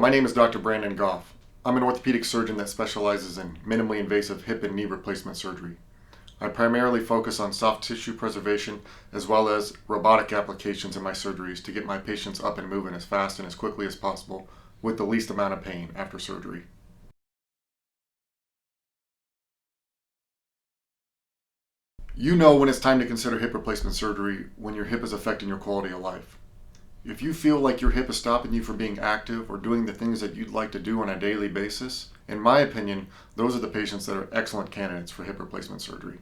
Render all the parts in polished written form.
My name is Dr. Brandon Gough. I'm an orthopedic surgeon that specializes in minimally invasive hip and knee replacement surgery. I primarily focus on soft tissue preservation as well as robotic applications in my surgeries to get my patients up and moving as fast and as quickly as possible with the least amount of pain after surgery. You know when it's time to consider hip replacement surgery when your hip is affecting your quality of life. If you feel like your hip is stopping you from being active or doing the things that you'd like to do on a daily basis, in my opinion, those are the patients that are excellent candidates for hip replacement surgery.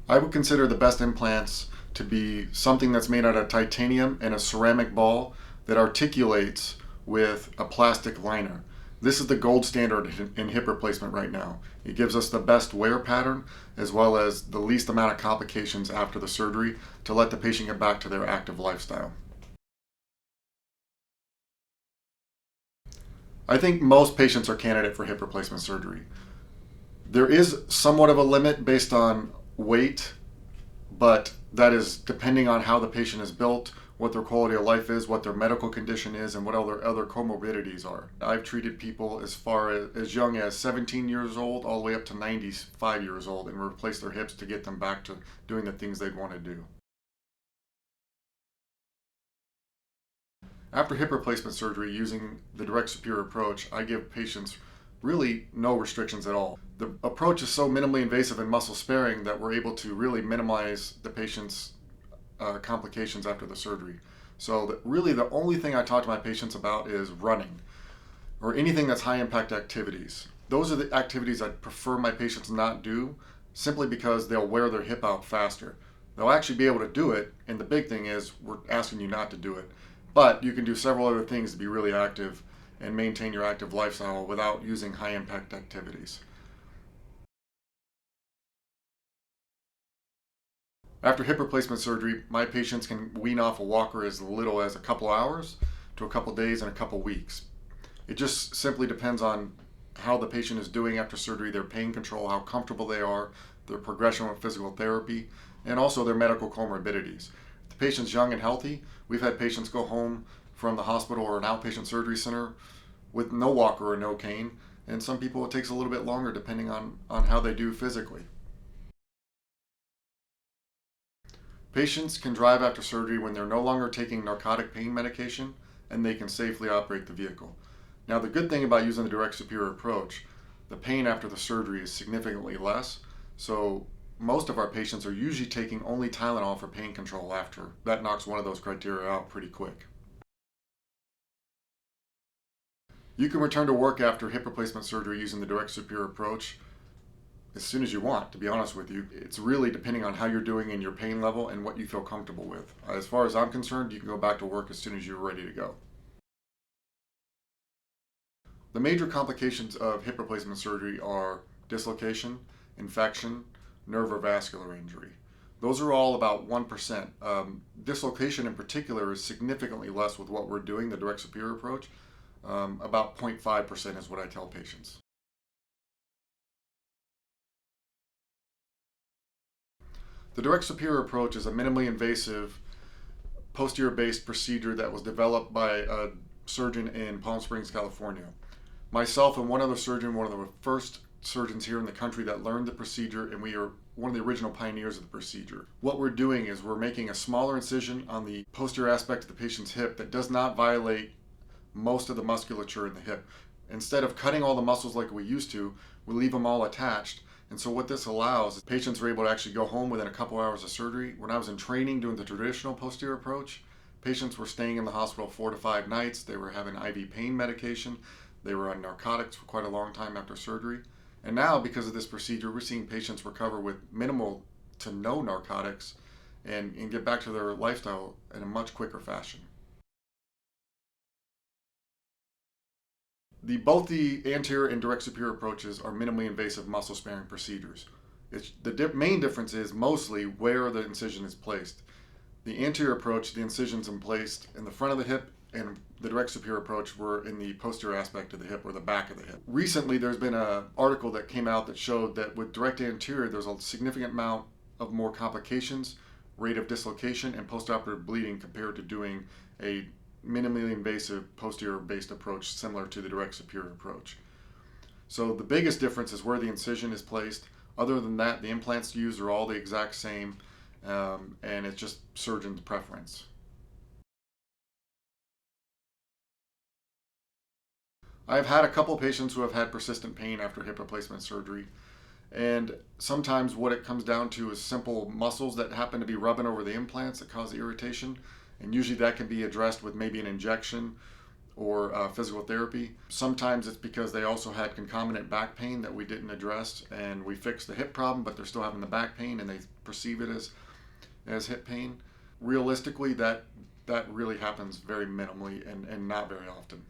I would consider the best implants to be something that's made out of titanium and a ceramic ball that articulates with a plastic liner. This is the gold standard in hip replacement right now. It gives us the best wear pattern as well as the least amount of complications after the surgery to let the patient get back to their active lifestyle. I think most patients are candidate for hip replacement surgery. There is somewhat of a limit based on weight, but that is depending on how the patient is built, what their quality of life is, what their medical condition is, and what other comorbidities are. I've treated people as far as young as 17 years old all the way up to 95 years old and replaced their hips to get them back to doing the things they'd want to do. After hip replacement surgery using the direct superior approach, I give patients really no restrictions at all. The approach is so minimally invasive and muscle sparing that we're able to really minimize the patient's complications after the surgery. So really the only thing I talk to my patients about is running or anything that's high impact activities. Those are the activities I prefer my patients not do simply because they'll wear their hip out faster. They'll actually be able to do it, and the big thing is we're asking you not to do it. But you can do several other things to be really active and maintain your active lifestyle without using high impact activities. After hip replacement surgery, my patients can wean off a walker as little as a couple hours to a couple days and a couple weeks. It just simply depends on how the patient is doing after surgery, their pain control, how comfortable they are, their progression with physical therapy, and also their medical comorbidities. If the patient's young and healthy, we've had patients go home from the hospital or an outpatient surgery center with no walker or no cane, and some people it takes a little bit longer depending on how they do physically. Patients can drive after surgery when they're no longer taking narcotic pain medication and they can safely operate the vehicle. Now, the good thing about using the direct superior approach, the pain after the surgery is significantly less, so most of our patients are usually taking only Tylenol for pain control after. That knocks one of those criteria out pretty quick. You can return to work after hip replacement surgery using the direct superior approach as soon as you want, to be honest with you. It's really depending on how you're doing in your pain level and what you feel comfortable with. As far as I'm concerned, you can go back to work as soon as you're ready to go. The major complications of hip replacement surgery are dislocation, infection, nerve or vascular injury. Those are all about 1%. Dislocation in particular is significantly less with what we're doing, the direct superior approach. About 0.5% is what I tell patients. The direct superior approach is a minimally invasive posterior-based procedure that was developed by a surgeon in Palm Springs, California. Myself and one other surgeon, one of the first surgeons here in the country that learned the procedure, and we are one of the original pioneers of the procedure. What we're doing is we're making a smaller incision on the posterior aspect of the patient's hip that does not violate most of the musculature in the hip. Instead of cutting all the muscles like we used to, we leave them all attached. And so what this allows is patients are able to actually go home within a couple hours of surgery. When I was in training doing the traditional posterior approach, patients were staying in the hospital 4 to 5 nights. They were having IV pain medication. They were on narcotics for quite a long time after surgery. And now, because of this procedure, we're seeing patients recover with minimal to no narcotics and get back to their lifestyle in a much quicker fashion. Both the anterior and direct superior approaches are minimally invasive muscle sparing procedures. The main difference is mostly where the incision is placed. The anterior approach, the incisions are placed in the front of the hip, and the direct superior approach were in the posterior aspect of the hip or the back of the hip. Recently, there's been an article that came out that showed that with direct anterior, there's a significant amount of more complications rate of dislocation and postoperative bleeding compared to doing a minimally invasive posterior based approach similar to the direct superior approach. So the biggest difference is where the incision is placed. Other than that, the implants used are all the exact same, and it's just surgeon's preference. I've had a couple patients who have had persistent pain after hip replacement surgery, and sometimes what it comes down to is simple muscles that happen to be rubbing over the implants that cause the irritation, and usually that can be addressed with maybe an injection or physical therapy. Sometimes it's because they also had concomitant back pain that we didn't address, and we fixed the hip problem, but they're still having the back pain and they perceive it as hip pain. Realistically, that really happens very minimally and not very often.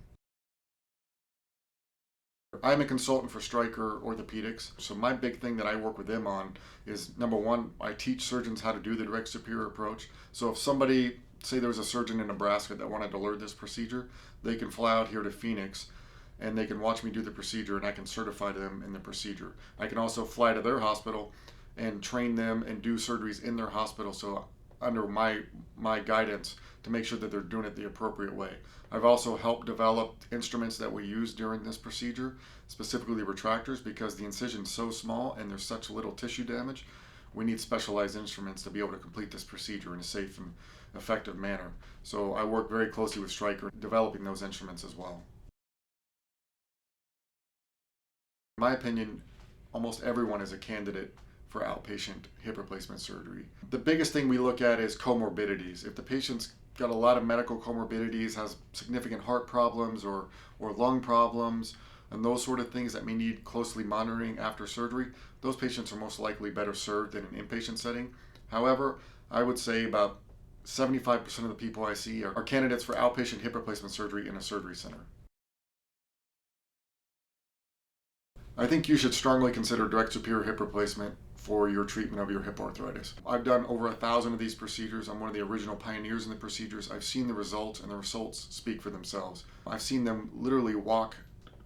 I'm a consultant for Stryker Orthopedics, so my big thing that I work with them on is, number one, I teach surgeons how to do the direct superior approach. So if somebody, say there was a surgeon in Nebraska that wanted to learn this procedure, they can fly out here to Phoenix and they can watch me do the procedure, and I can certify them in the procedure. I can also fly to their hospital and train them and do surgeries in their hospital, so under my guidance, to make sure that they're doing it the appropriate way. I've also helped develop instruments that we use during this procedure, specifically retractors, because the incision's so small and there's such little tissue damage. We need specialized instruments to be able to complete this procedure in a safe and effective manner. So I work very closely with Stryker developing those instruments as well. In my opinion, almost everyone is a candidate for outpatient hip replacement surgery. The biggest thing we look at is comorbidities. If the patient's got a lot of medical comorbidities, has significant heart problems or lung problems, and those sort of things that may need closely monitoring after surgery, those patients are most likely better served in an inpatient setting. However, I would say about 75% of the people I see are candidates for outpatient hip replacement surgery in a surgery center. I think you should strongly consider direct superior hip replacement for your treatment of your hip arthritis. I've done over 1,000 of these procedures. I'm one of the original pioneers in the procedures. I've seen the results, and the results speak for themselves. I've seen them literally walk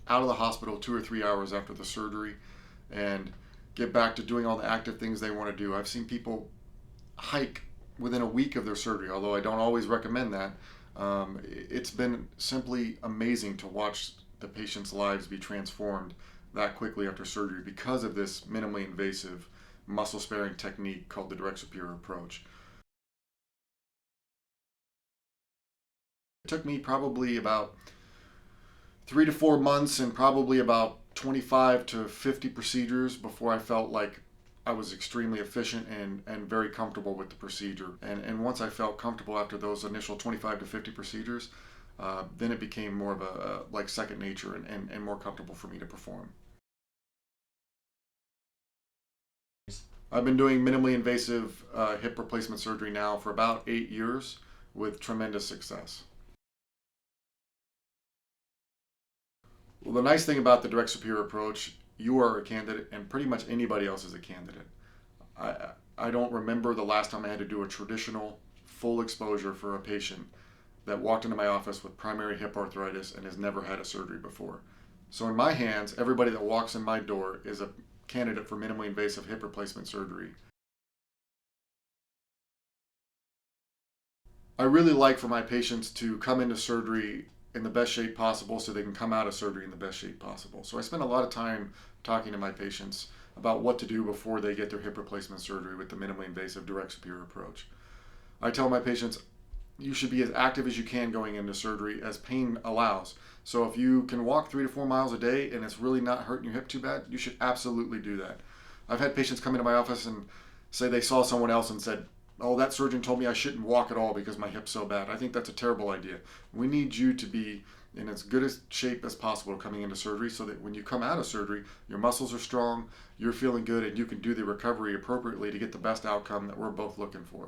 out of the hospital 2 or 3 hours after the surgery and get back to doing all the active things they want to do. I've seen people hike within a week of their surgery, although I don't always recommend that. It's been simply amazing to watch the patients' lives be transformed that quickly after surgery because of this minimally invasive muscle sparing technique called the direct superior approach. It took me probably about 3 to 4 months and probably about 25 to 50 procedures before I felt like I was extremely efficient and very comfortable with the procedure. And once I felt comfortable after those initial 25 to 50 procedures, then it became more of a like second nature and more comfortable for me to perform. I've been doing minimally invasive hip replacement surgery now for about 8 years with tremendous success. Well, the nice thing about the direct superior approach, you are a candidate and pretty much anybody else is a candidate. I don't remember the last time I had to do a traditional full exposure for a patient that walked into my office with primary hip arthritis and has never had a surgery before. So in my hands, everybody that walks in my door is a candidate for minimally invasive hip replacement surgery. I really like for my patients to come into surgery in the best shape possible so they can come out of surgery in the best shape possible. So I spend a lot of time talking to my patients about what to do before they get their hip replacement surgery with the minimally invasive direct superior approach. I tell my patients, you should be as active as you can going into surgery as pain allows. So if you can walk 3 to 4 miles a day and it's really not hurting your hip too bad, you should absolutely do that. I've had patients come into my office and say they saw someone else and said, oh, that surgeon told me I shouldn't walk at all because my hip's so bad. I think that's a terrible idea. We need you to be in as good a shape as possible coming into surgery so that when you come out of surgery, your muscles are strong, you're feeling good, and you can do the recovery appropriately to get the best outcome that we're both looking for.